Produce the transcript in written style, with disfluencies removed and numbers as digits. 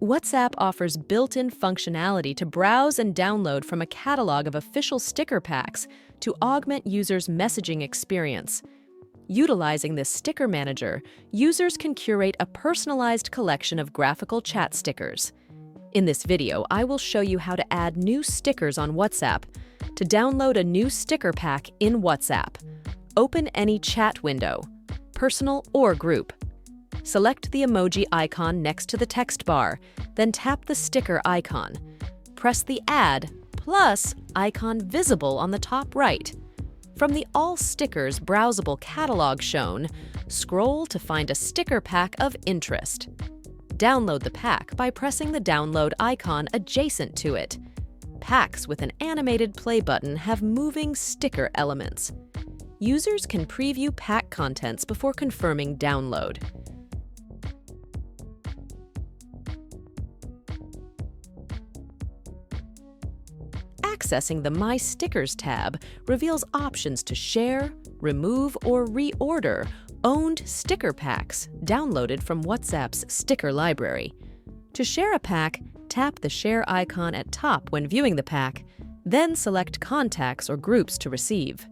WhatsApp offers built-in functionality to browse and download from a catalog of official sticker packs to augment users' messaging experience. Utilizing this sticker manager, users can curate a personalized collection of graphical chat stickers. In this video, I will show you how to add new stickers on WhatsApp. To download a new sticker pack in WhatsApp, open any chat window, personal or group. Select the emoji icon next to the text bar, then tap the sticker icon. Press the Add plus icon visible on the top right. From the All Stickers browsable catalog shown, scroll to find a sticker pack of interest. Download the pack by pressing the download icon adjacent to it. Packs with an animated play button have moving sticker elements. Users can preview pack contents before confirming download. Accessing the My Stickers tab reveals options to share, remove, or reorder owned sticker packs downloaded from WhatsApp's sticker library. To share a pack, tap the share icon at top when viewing the pack, then select contacts or groups to receive.